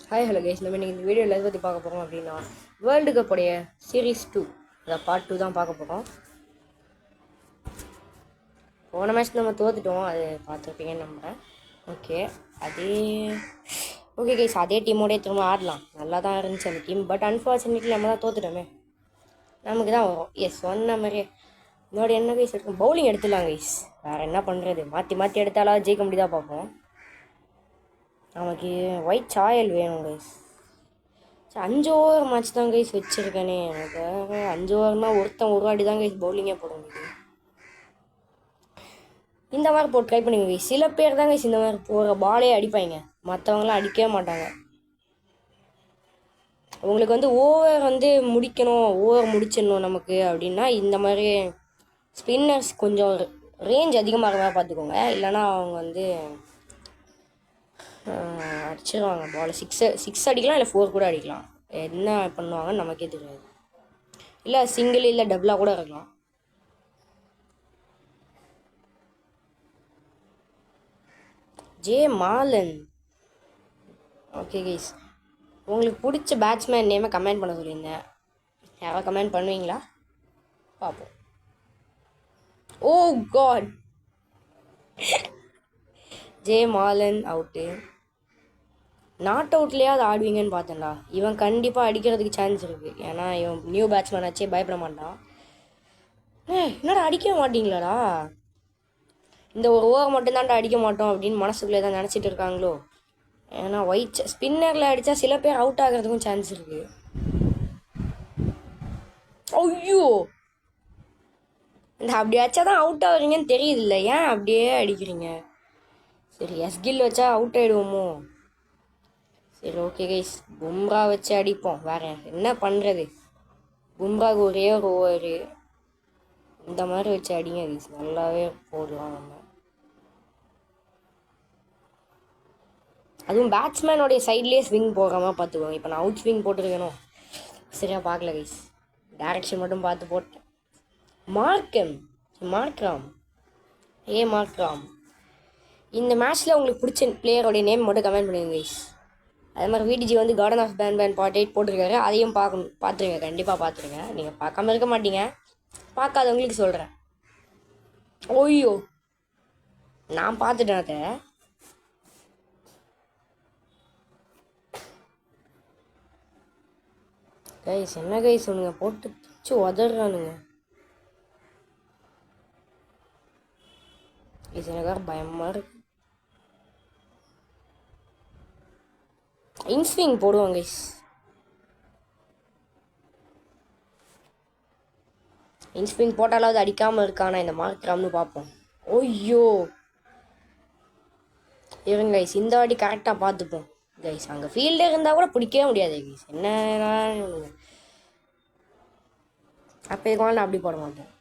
Hi hello guys, நம்ம இன்றைக்கி இந்த வீடியோவில் எதை பற்றி பார்க்க போகிறோம் அப்படின்னா வேர்ல்டு கப்புடைய சீரீஸ் 2 அதை பார்ட் 2 தான் பார்க்க போகிறோம். போன மேட்ச் நம்ம தோத்துட்டோம், அது பார்த்துருப்பீங்கன்னு நம்புகிறேன். ஓகே கைஸ், அதே டீமோடய திரும்ப ஆடலாம். நல்லா தான் இருந்துச்சு அந்த டீம். பட் அன்ஃபார்ச்சுனேட்லி நம்ம தான் தோத்துட்டோமே. நமக்கு தான் வரும். எஸ், சொன்ன மாதிரியே இதோட என்ன கைஸ் இருக்கும், பவுலிங் எடுத்துடலாம் கைஸ். வேறு என்ன பண்ணுறது, மாற்றி மாற்றி எடுத்தாலும் ஜெயிக்க முடியாத பார்ப்போம். நமக்கு ஒயிட் சாயல் வேணும் கைஸ். 5 ஓவர் மேட்ச் தான் கைஸ் வச்சுருக்கேனே. எனக்கு 5 ஓவர்னால் ஒரு வாட்டி தான் கைஸ் பவுலிங்கே போட முடியும். இந்த மாதிரி போட்டு ட்ரை பண்ணுங்க கைஸ். சில பேர் தான் கைஸ் இந்த மாதிரி போகிற பாலே அடிப்பாங்க, மற்றவங்களாம் அடிக்கவே மாட்டாங்க. உங்களுக்கு வந்து ஓவர் வந்து ஓவர் முடிச்சிடணும் நமக்கு அப்படின்னா இந்த மாதிரி ஸ்பின்னர்ஸ் கொஞ்சம் ரேஞ்ச் அதிகமாக மாதிரி பார்த்துக்கோங்க. இல்லைனா அவங்க வந்து அடிச்சிடுவாங்க பால். சிக்ஸ் அடிக்கலாம், இல்லை 4 கூட அடிக்கலாம். என்ன பண்ணுவாங்கன்னு நமக்கே தெரியாது. இல்லை சிங்கிள் இல்லை டபுளாக கூட இருக்கலாம். ஜே மாலன். ஓகே கைஸ், உங்களுக்கு பிடிச்ச பேட்ஸ்மேன் நேமை கமெண்ட் பண்ண சொல்லியிருந்தேன். யாராவது கமெண்ட் பண்ணுவீங்களா? பார்ப்போம். ஓ God, J Malan out. Not அவுட்லேயாவது ஆடுவீங்கன்னு பார்த்தேன்டா. இவன் கண்டிப்பாக அடிக்கிறதுக்கு சான்ஸ் இருக்குது. ஏன்னா இவன் நியூ பேட்ஸ்மேன் ஆச்சே, பயப்பட மாட்டான். என்னடா அடிக்க மாட்டீங்களாடா? இந்த ஒரு ஓவர் மட்டும்தான்டா அடிக்க மாட்டோம் அப்படின்னு மனசுக்குள்ளே தான் நினச்சிட்டு இருக்காங்களோ. ஏன்னா ஒயிட் ஸ்பின்னரில் அடித்தா சில பேர் அவுட் ஆகிறதுக்கும் சான்ஸ் இருக்குது. ஐயோ, இந்த அப்படி வச்சா தான் அவுட் ஆகுறீங்கன்னு தெரியுதுல்ல, ஏன் அப்படியே அடிக்கிறீங்க? சரி, எஸ்கில் வச்சா அவுட் ஆகிடுவோமோ. சரி ஓகே கைஸ், பும்ரா வச்சு அடிப்போம். வேறு என்ன பண்ணுறது, பும்ராவுக்கு ஒரே ஒரு ஓவரு இந்த மாதிரி வச்சு அடிங்க கைஸ், நல்லாவே போடலாம் நம்ம. அதுவும் பேட்ஸ்மேனோடைய சைட்லேயே ஸ்விங் போகாமல் பார்த்துக்கோங்க. இப்போ நான் அவுட் ஸ்விங் போட்டுருக்கணும், சரியாக பார்க்கல கைஸ். டைரக்ஷன் மட்டும் பார்த்து போட்டேன். மார்க்ராம். இந்த மேட்ச்சில் உங்களுக்கு பிடிச்ச பிளேயரோடைய நேம் மட்டும் கமெண்ட் பண்ணுங்க கைஸ். அதே மாதிரி விடிஜி வந்து கார்டன் ஆஃப் பேன் பார்ட் 8 போட்டிருக்காரு, அதையும் பார்த்துருங்க, கண்டிப்பாக பார்த்துருங்க. நீங்கள் பார்க்காம இருக்க மாட்டீங்க, பார்க்காதவங்களுக்கு சொல்கிறேன். ஓய்யோ, நான் பார்த்துட்டேன் அதை. கைஸ் என்ன கைஸ் ஒன்றுங்க போட்டு பிச்சு உதறானுங்க கைஸ். எனக்காக பயமாக இருக்கு. இன்ஸ்விங் போடுவாங்க கைஸ். இன்ஸ்விங் போட்டாலாவது அடிக்காமல் இருக்கானா இந்த மார்க்ராம்னு பார்ப்போம். ஓய்யோ இருங்க கைஸ், இந்த வாட்டி கரெக்டாக பார்த்துப்போம் கைஸ். அங்கே ஃபீல்டர் இருந்தால் கூட பிடிக்கவே முடியாது கைஸ். என்ன அப்போ இதுக்கு நான் அப்படி போட மாட்டேன்.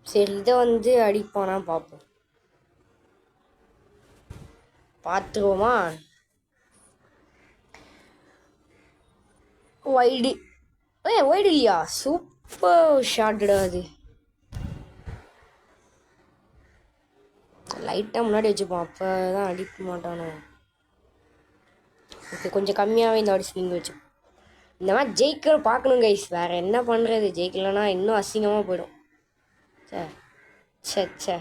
சரி, இதை வந்து அடிப்பானா பார்ப்போம், பார்த்துருவோமா. வைடு இல்லையா? சூப்பர் ஷாட்டுடா அது. லைட்டாக முன்னாடி வச்சுப்போம், அப்போ தான் அடிக்க மாட்டானோ. ஓகே, கொஞ்சம் கம்மியாகவே இந்த வாட்டி ஸ்விங் வச்சுப்போம். இந்த மாதிரி ஜெயிக்கணும் பார்க்கணும் கைஸ், வேறு என்ன பண்ணுறது. ஜெயிக்கலன்னா இன்னும் அசிங்கமாக போயிடும். சே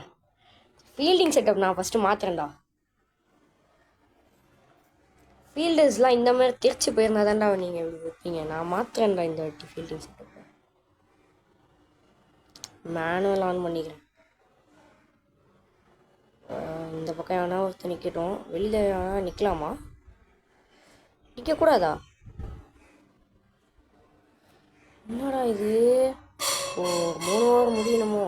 ஃபீல்டிங் செட்டப் நான் ஃபஸ்ட்டு மாற்றுறேன்டா. ஃபீல்டர்ஸ்லாம் இந்த மாதிரி திருச்சி போயிருந்தா தான்டா நீங்கள் எப்படி வைப்பீங்க. நான் மாற்றுறேன்டா இந்த வாட்டி ஃபீல்டிங் செட்டப். மேனுவல் ஆன் பண்ணிக்கிறேன். இந்த பக்கம் வேணா ஒருத்தர் நிற்கட்டும், வெளியில் வேணா நிற்கலாமா? நிற்கக்கூடாதா? என்னடா இது, ஓ 3 ஓவர் முடியணுமோ.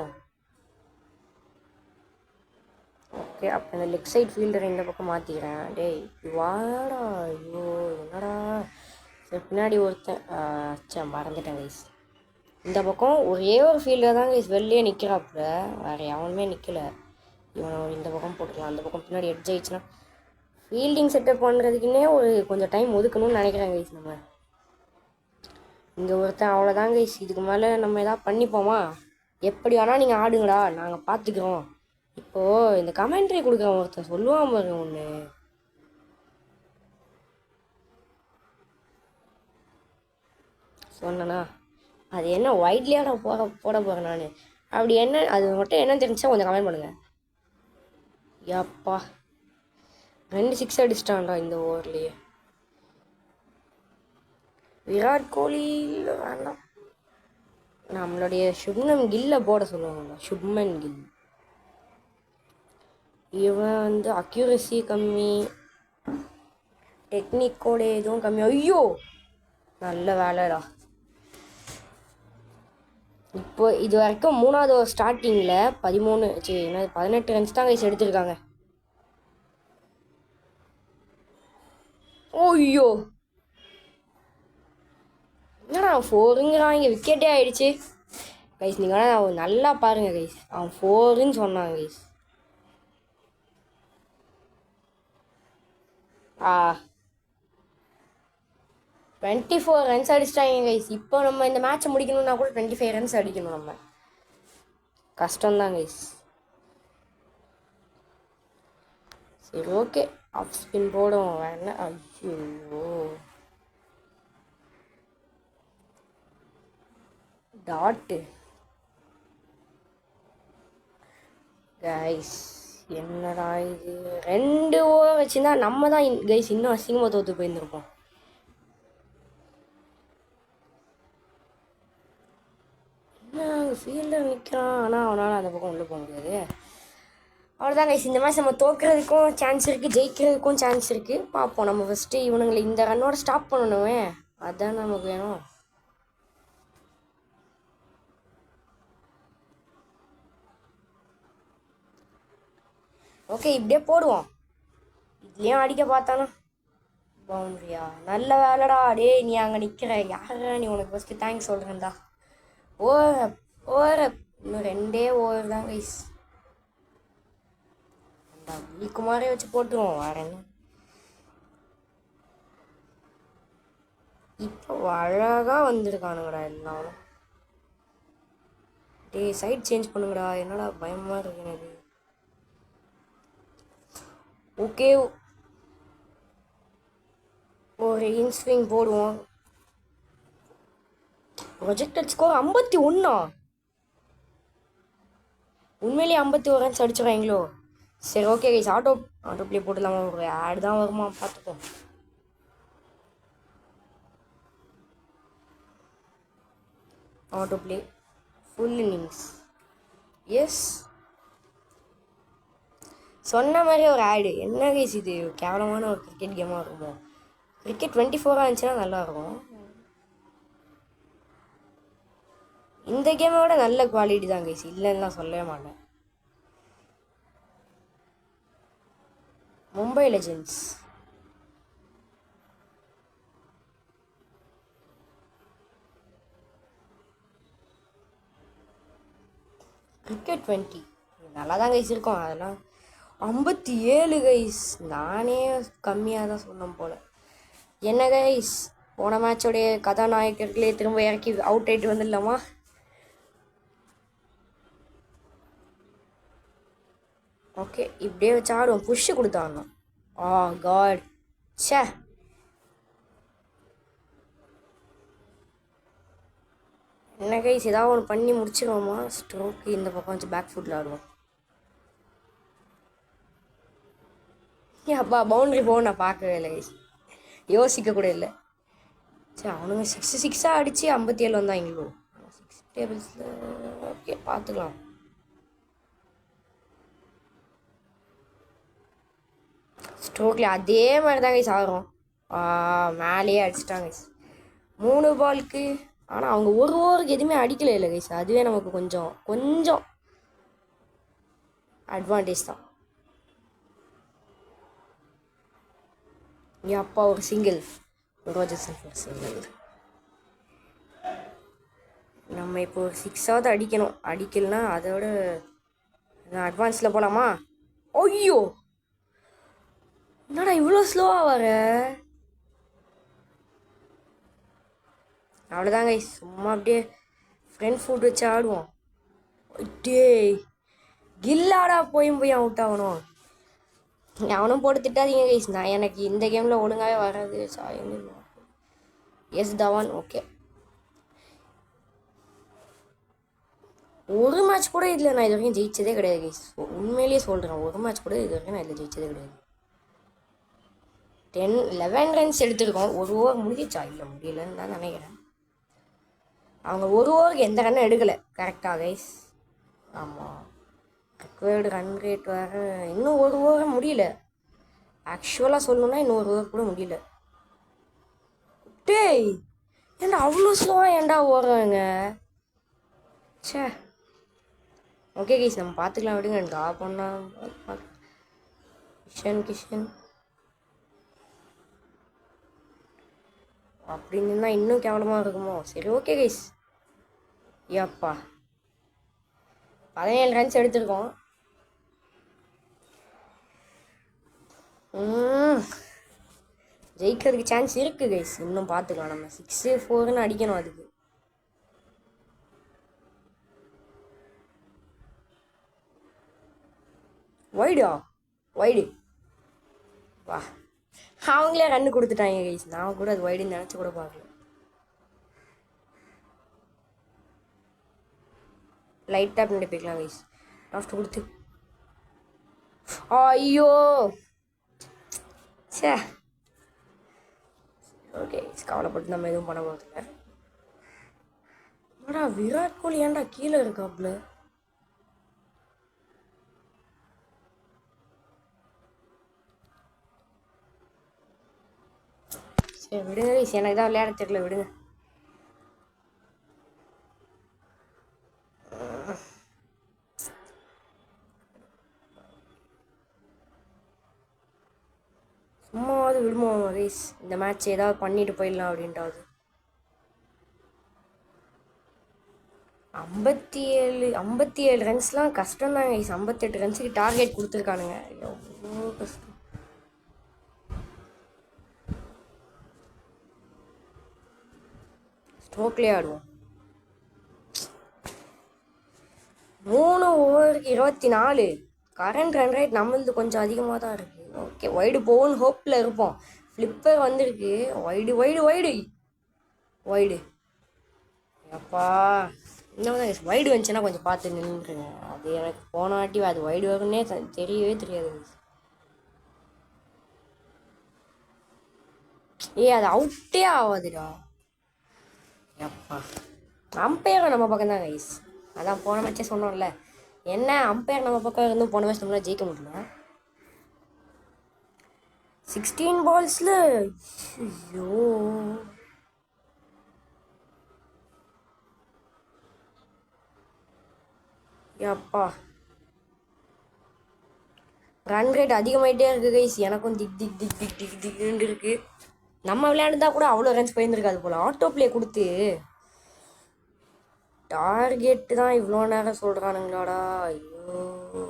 ஓகே, அப்போ இந்த லெக் சைட் ஃபீல்டரை இந்த பக்கம் மாற்றிக்கிறேன். டேய் வாடா, ஐயோ என்னடா. சரி, பின்னாடி ஒருத்தன் மறந்துட்டேன் கைஸ். இந்த பக்கம் ஒரே ஒரு ஃபீல்டர் தான் கைஸ் வெளியே நிற்கிறாப்புல, வேறு எவனுமே நிற்கலை. இவனை இந்த பக்கம் போட்டுக்கலாம். அந்த பக்கம் பின்னாடி எட்ஜ் ஆயிடுச்சுன்னா ஃபீல்டிங் செட்டப் பண்ணுறதுக்குன்னே கொஞ்சம் டைம் ஒதுக்கணும்னு நினைக்கிறேன் கைஸ். நம்ம இங்கே ஒருத்தன் அவ்வளோதான் கைஸ். இதுக்கு மேலே நம்ம எதாவது பண்ணிப்போமா? எப்படி வேணால் நீங்கள் ஆடுங்கடா, நாங்கள் பார்த்துக்குறோம், இப்போது இந்த கமெண்ட்ரி கொடுக்குற ஒருத்தன் சொல்லுவான் பாருங்க ஒன்று, சொன்னனா அது என்ன ஒயிட்லியாக நான் போட போகிறேன் நான். அப்படி என்ன அது மட்டும் என்ன தெரிஞ்சா கொஞ்சம் கமெண்ட் பண்ணுங்கள். யப்பா 2 6 அடிச்சிட்டான்டா இந்த ஓவர்லேயே. விராட் கோலி வேண்டாம், நம்மளுடைய சுப்மன் கில்லை போட சொல்லுவாங்க. சுப்மன் கில் இவன் வந்து அக்யூரசி கம்மி, டெக்னிக்கோட எதுவும் கம்மி. ஐயோ நல்ல வேலைடா. இப்போ இது வரைக்கும் 3வது ஓவர் ஸ்டார்டிங்கில் 18 ரன்ஸ் தான் கைஸ் எடுத்திருக்காங்க. ஐயோ என்னடா 4ங்கிறாங்க, விக்கெட்டே ஆயிடுச்சு கைஸ். நீங்கள் நல்லா பாருங்கள் கைஸ், அவன் 4ன்னு சொன்னாங்க கைஸ். 24 ரன்ஸ் அடிச்சிட்டாங்க கைஸ். இப்போ நம்ம இந்த மேட்ச்சை முடிக்கணும்னா கூட 25 ரன்ஸ் அடிக்கணும். நம்ம கஷ்டம்தான் கைஸ். சரி ஓகே, ஆஃப் ஸ்பின் போடும் வேணா. ஐயோ டாட்டு கைஸ், என்னடா இது 2 ஓவர் வச்சுருந்தா நம்ம தான் கைஸ் இன்னும் அசிங்கமாக தோற்று போயிருந்துருப்போம். ஃபீல்டர் நிற்கிறான், ஆனால் அவனால் அந்த பக்கம் உள்ளே போக முடியாது. அவ்வளோதான் கைஸ், இந்த மேட்ச் நம்ம தோற்கிறதுக்கும் சான்ஸ் இருக்குது, ஜெயிக்கிறதுக்கும் சான்ஸ் இருக்குது. பார்ப்போம். நம்ம ஃபஸ்ட்டு இவனுங்களை இந்த ரன்னோட ஸ்டாப் பண்ணணுமே, அதுதான் நமக்கு வேணும். ஓகே இப்படியே போடுவோம். இதுலேயும் அடிக்க பார்த்தானா பவுண்ட்ரியா. நல்ல வேலைடா. டே நீ அங்கே நிற்கிற யாரா நீ, உனக்கு ஃபஸ்ட்டு தேங்க்ஸ் சொல்கிறேன்டா. ஓவர் இன்னும் 2 ஓவர் தான் கைஸ். குமாரே வச்சு போட்டுருவோம். வேற என்ன இப்போ அழகாக வந்துருக்கானுங்கடா எல்லாரும். டே சைட் சேஞ்ச் பண்ணுங்கடா, என்னடா பயமாக இருக்கு எனக்கு. ஓகே ஒரு இன்ஸ்விங் போடுவோம். Projected score 51. உண்மையிலேயே 51 ரன்ஸ் அடிச்சுருவாங்களோ. சரி ஓகே கைஸ், ஆட்டோ ப்ளே போட்டுடலாமா? ஒரு ஆட் தான் வருமா பார்த்துப்போம். Autoplay full innings. Yes சொன்ன மாதிரியே ஒரு ஆடு. என்ன கைஸ் இது கேவலமான ஒரு கிரிக்கெட் கேமாக இருக்குமோ. கிரிக்கெட் 24 இருந்துச்சுன்னா நல்லாயிருக்கும். இந்த கேமை விட நல்ல குவாலிட்டி தான் கைஸ், இல்லைன்னா சொல்லவே மாட்டேன். மும்பை லெஜெண்ட்ஸ் கிரிக்கெட் 20 நல்லா தான் கைஸ் இருக்கும். அதெல்லாம் 57 கைஸ், நானே கம்மியாக தான் சொன்னேன் போல். என்ன கைஸ் போன மேட்சோடைய கதாநாயகர்களே திரும்ப இறக்கி அவுட் ஆகிட்டு வந்துடலாமா? ஓகே இப்படியே வச்சு ஆடுவோம். புஷ்ஷு கொடுத்தாங்க. காட் சே, என்ன கைஸ் ஏதாவது ஒன்று பண்ணி முடிச்சிடுவோமா? ஸ்ட்ரோக்கு இந்த பக்கம் வச்சு பேக் ஃபுட்டில் ஆடுவோம். அப்பா பவுண்ட்ரி போகும் நான் பார்க்கவே இல்லை கைஸ், யோசிக்க கூட இல்லை. சரி அவனுங்க 6 அடித்து 57 வந்தாங்களோ 6 டேபிள்ஸில். ஓகே பார்த்துக்கலாம். ஸ்ட்ரோக்கில் அதே மாதிரி தான் கைஸ் ஆகிறோம். மேலேயே அடிச்சிட்டாங்க கைஸ் 3 பாலுக்கு. ஆனால் அவங்க ஒரு ஓவருக்கு எதுவுமே அடிக்கலை இல்லை கைஸ், அதுவே நமக்கு கொஞ்சம் அட்வான்டேஜ் தான். அப்பா ஒரு சிங்கிள், ரோஜர்சன் ஒரு சிங்கிள். நம்ம இப்போ ஒரு 6ஆவது அடிக்கணும். அடிக்கலனா அதோட அட்வான்ஸில் போகலாமா? ஐயோ என்னடா இவ்வளோ ஸ்லோவாக வர. அவ்வளோதாங்க சும்மா அப்படியே ஃப்ரண்ட் ஃபுட் வச்சு ஆடுவோம். டே கில்லாடா போய் அவுட் ஆகணும். அவனும் போட்டு திட்டாதீங்க கைஸ். நான் எனக்கு இந்த கேமில் ஒழுங்காகவே வராது. எஸ் தவான். ஓகே, ஒரு மேட்ச் கூட இதில் நான் இது வரைக்கும் ஜெயிச்சதே கிடையாது கைஸ். உண்மையிலேயே சொல்கிறேன், ஒரு மேட்ச் கூட இது வரைக்கும் நான் இதில் ஜெயிச்சதே கிடையாது. 11 ரன்ஸ் எடுத்துருக்கோம். ஒரு ஓவர் முடிஞ்சிச்சா? இல்லை, முடியலன்னு தான் நினைக்கிறேன். அவங்க ஒரு ஓவருக்கு எந்த ரன்னும் எடுக்கலை கரெக்டாக கைஸ். ஆமாம், ரெக்வயர்டு ரன் ரேட் வேறு இன்னும் ஒரு ஓவர் முடியல. ஆக்சுவலாக சொல்லணுன்னா இன்னும் ஒரு ஓவர் கூட முடியல. டேய், ஏன்டா அவ்வளோ ஸ்லோவாக ஏன்டா ஓடுறாங்க? சே, ஓகே கைஸ், நம்ம பார்த்துக்கலாம் விடுங்க. ட்ரா பண்ணால் கிஷன் அப்படின்னு தான் இன்னும் கேவலமாக இருக்குமோ? சரி, ஓகே கைஸ். ஏப்பா, 17 ரன்ஸ் எடுத்திருக்கோம். ஜெயிக்கிறதுக்கு சான்ஸ் இருக்குது கைஸ். இன்னும் பார்த்துக்கலாம். நம்ம 6-4ன்னு அடிக்கணும். அதுக்கு வைடு வா, அவங்களே ரன்னு கொடுத்துட்டாங்க கைஸ். நான் கூட அது வைடுன்னு நினச்சி கூட பார்க்கல. லைட்டாக பின்னாடி போய்க்கலாம் கைஸ். லாஸ்ட் கொடுத்து ஐயோ சே. ஓகே, கவலைப்பட்டு நம்ம எதுவும் பண்ண போகிறதில்ல. ஆடா, விராட் கோலி ஏன்டா கீழே இருக்காப்புல? சரி விடுங்க கைஸ், எனக்கு தான் விளையாட தெரியல, விடுங்க. சும்மாவது விடுமோ கைஸ், இந்த மேட்ச் ஏதாவது பண்ணிட்டு போயிடலாம் அப்படின்ட்டாவது. 57 ரன்ஸ்லாம் கஷ்டம் தான் கைஸ். 58 ரன்ஸுக்கு டார்கெட் கொடுத்துருக்கானுங்க. எவ்வளோ கஷ்டம். ஸ்ட்ரோக்லேயே ஆடுவோம். 3 ஓவருக்கு 24. கரண்ட் ரன் ரேட் நம்மளது கொஞ்சம் அதிகமாக தான் இருக்குது. ஓகே, வைடு போகும்னு ஹோப்பில் இருப்போம். ஃப்ளிப்பர் வந்திருக்கு. வைடு அப்பா, இன்னும் தான் வைடு வந்துச்சுன்னா கொஞ்சம் பார்த்து நின்றுங்க. அது எனக்கு போன வாட்டி அது வைடு வரும்னே தெரியவே தெரியாது. அது அவுட்டே ஆகாதுடா. அப்பா, அம்பையர் நம்ம பக்கம் தான் கைஸ். அதான் போன மேட்சே சொன்னோம்ல, என்ன அம்பையர் நம்ம பக்கம் இருந்து போன மேட்ச் நம்மளால் ஜெயிக்க முடியல. 16 பால்ஸில் ஐயோ அப்பா, ரன் ரேட் அதிகமாகிட்டே இருக்குது கைஸ். எனக்கும் திக் இருக்கு. நம்ம விளையாண்டுதான் கூட அவ்வளோ ரன்ஸ் போயிருந்துருக்காது போல். ஆட்டோ பிளே கொடுத்து டார்கெட்டு தான் இவ்வளோ நேரம் சொல்கிறானுங்களாடா. ஐயோ,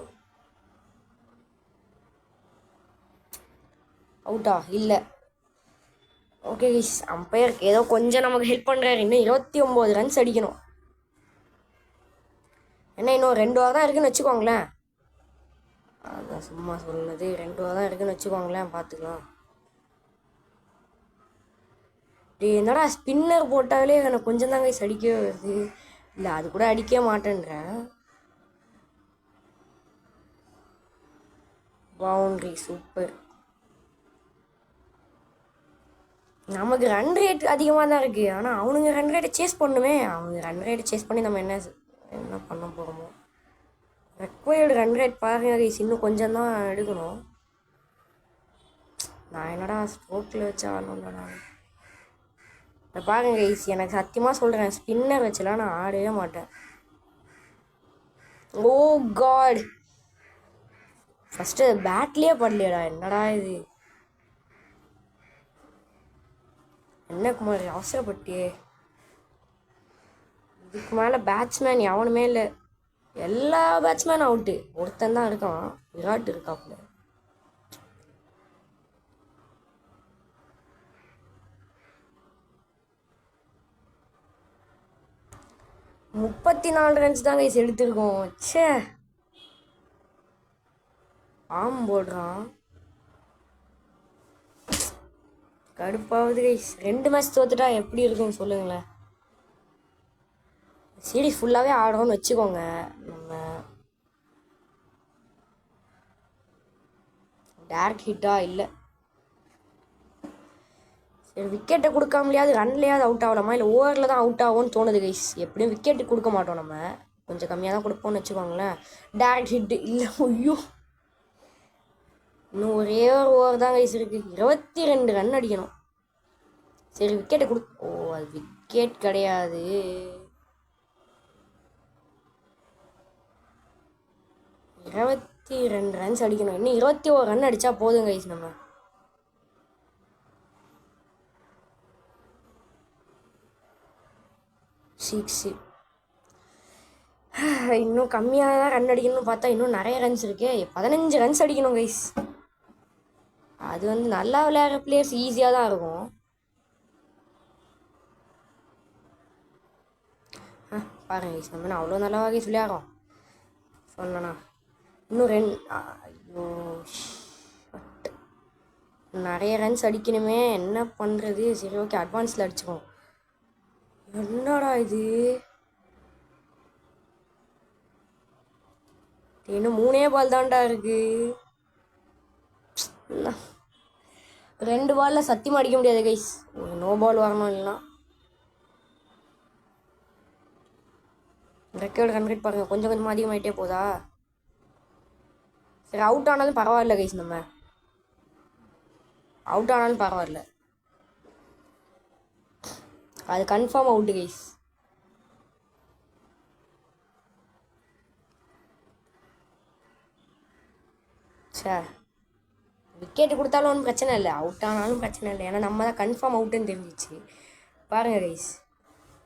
அவுட்டா? இல்லை. ஓகே கைஸ், அம்பையருக்கு ஏதோ கொஞ்சம் நமக்கு ஹெல்ப் பண்ணுறாரு. இன்னும் 29 ரன்ஸ் அடிக்கணும். என்ன, இன்னும் 2 ஓவர் தான் இருக்குன்னு வச்சுக்கோங்களேன். அதான் சும்மா சொன்னது. 2 ஓவர் தான் இருக்குன்னு வச்சுக்கோங்களேன், பார்த்துக்கலாம். என்னடா ஸ்பின்னர் போட்டாலே எனக்கு கொஞ்சம் தான் கைஸ் அடிக்கவே வருது. இல்லை, அது கூட அடிக்கவே மாட்டேன்றேன். Boundary super. நமக்கு ரன் ரேட் அதிகமாக தான் இருக்குது. ஆனால் அவனுங்க ரன் ரேட்டை சேஸ் பண்ணுமே. அவங்க ரன் ரேட்டை சேஸ் பண்ணி நம்ம என்ன பண்ண போகிறோமோ. ரெக்வயர்டு ரன் ரேட் பாருங்க கைஸ், இன்னும் கொஞ்சம் தான் எடுக்கணும். நான் என்னடா ஸ்ட்ரோக்கில் வச்சு ஆடணும்டா. பாருங்க கைஸ், எனக்கு சத்தியமாக சொல்கிறேன், ஸ்பின்னர் வச்சுலாம் நான் ஆடவே மாட்டேன். ஓ காட், ஃபஸ்ட்டு பேட்லேயே படலையடா. என்னடா இது? என்ன குமார் அவசரப்பட்டியே? இதுக்கு மேலே பேட்ஸ்மேன் எவனுமே இல்லை. எல்லா பேட்ஸ்மேனும் அவுட்டு. ஒருத்தன் தான் இருக்கான், விராட் இருக்காப்புல. முப்பத்தி 4 ரன்ஸ் தான் கைஸ் எடுத்திருக்கோம். சே, ஆம் போடுறான். கடுப்பாவது கைஸ். 2 மேட்ச் தோத்துட்டா எப்படி இருக்கும் சொல்லுங்களேன். சீரீஸ் ஃபுல்லாகவே ஆடுறோம்னு வச்சுக்கோங்க. நம்ம டேரக்ட் ஹிட்டா இல்லை. சரி விக்கெட்டை கொடுக்க முடியாது, ரன்லையாவது அவுட் ஆகலாமா இல்லை ஓவரில் தான் அவுட் ஆகும்னு தோணுது கைஸ். எப்படியும் விக்கெட்டு கொடுக்க மாட்டோம், நம்ம கொஞ்சம் கம்மியாக தான் கொடுப்போம்னு வச்சுக்கோங்களேன். டேரக்ட் ஹிட்டு இல்லை. ஐயோ இன்னும் ஒரே ஒரு ஓவர் தான் கைஸ் இருக்குது. 22 ரன் அடிக்கணும். சரி விக்கெட்டை ஓ அது விக்கெட் கிடையாது. இருபத்தி 2 ரன்ஸ் அடிக்கணும். இன்னும் 21 ரன் அடித்தா போதும் கைஸ். நம்ம 6 இன்னும் கம்மியாக தான் ரன் அடிக்கணும்னு பார்த்தா இன்னும் நிறைய ரன்ஸ் இருக்கே. 15 ரன்ஸ் அடிக்கணும் கைஸ். அது வந்து நல்லா விளையாடுற பிளேயர்ஸ் ஈஸியாக தான் இருக்கும். பாருங்க கைஸ், நம்ம அவ்வளோ நல்லா கைஸ் விளையாடுறோம் சொன்னா. இன்னும் ஐயோ நிறைய ரன்ஸ் அடிக்கணுமே, என்ன பண்ணுறது. சரி ஓகே, அட்வான்ஸில் அடிச்சுக்கோம். என்னடா இது, இன்னும் 3 பால் தான்டா இருக்கு. 2 பாலில் சத்தியமாக அடிக்க முடியாது கைஸ். ஒரு நோ பால் வரணும். இல்லைனா ரெக்கார்டு கம்ப்ளீட் பாருங்கள், கொஞ்சம் கொஞ்சமாக அதிகமாகிட்டே போதா. சரி அவுட் ஆனாலும் பரவாயில்ல கைஸ். நம்ம அவுட் ஆனாலும் பரவாயில்ல, அது confirm out guys. Sir wicket கொடுத்தாலும் ஒன்றும் பிரச்சனை இல்லை, அவுட் ஆனாலும் பிரச்சனை இல்லை. ஏன்னா நம்ம தான் கன்ஃபார்ம் அவுட்டுன்னு தெரிஞ்சிச்சு. பாருங்கள் கைஸ்,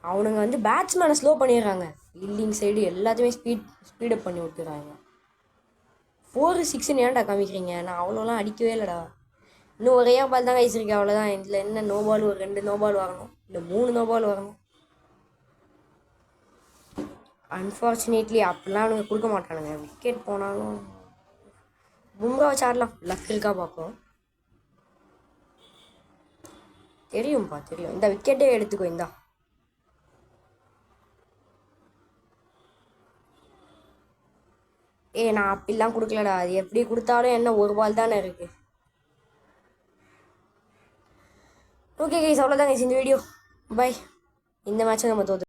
அவனுங்க வந்து பேட்ஸ்மேனை ஸ்லோ பண்ணிடுறாங்க. ஃபீல்டிங் சைடு எல்லாத்தையுமே ஸ்பீடப் பண்ணி விட்டுறாங்க. 4 6ன்னு ஏன்டா காமிக்கிறீங்க? நான் அவ்வளோலாம் அடிக்கவே இல்லைடா. இன்னும் ஒரே பால் தான் கைஸ் இருக்கு, அவ்வளோதான். இதில் என்ன நோ பால், ஒரு 2 நோ பால் வரணும், இல்லை 3 நோ பால் வரணும். அன்ஃபார்ச்சுனேட்லி அப்படிலாம் அவனுங்க கொடுக்க மாட்டானுங்க. விக்கெட் போனாலும் பும்ரா வச்சு ஆடலாம், லக் இருக்கா பார்ப்போம். தெரியும்ப்பா தெரியும். இந்த விக்கெட்டே எடுத்துக்கோ. இந்தா நான் அப்படிலாம் கொடுக்கலடா. அது எப்படி கொடுத்தாலும் என்ன ஒரு பால் தானே இருக்கு. ஓகே கைஸ், அவ்வளோதான் கைஸ் இந்த வீடியோ. பை. இந்த மேட்ச்சை நம்ம தோத்து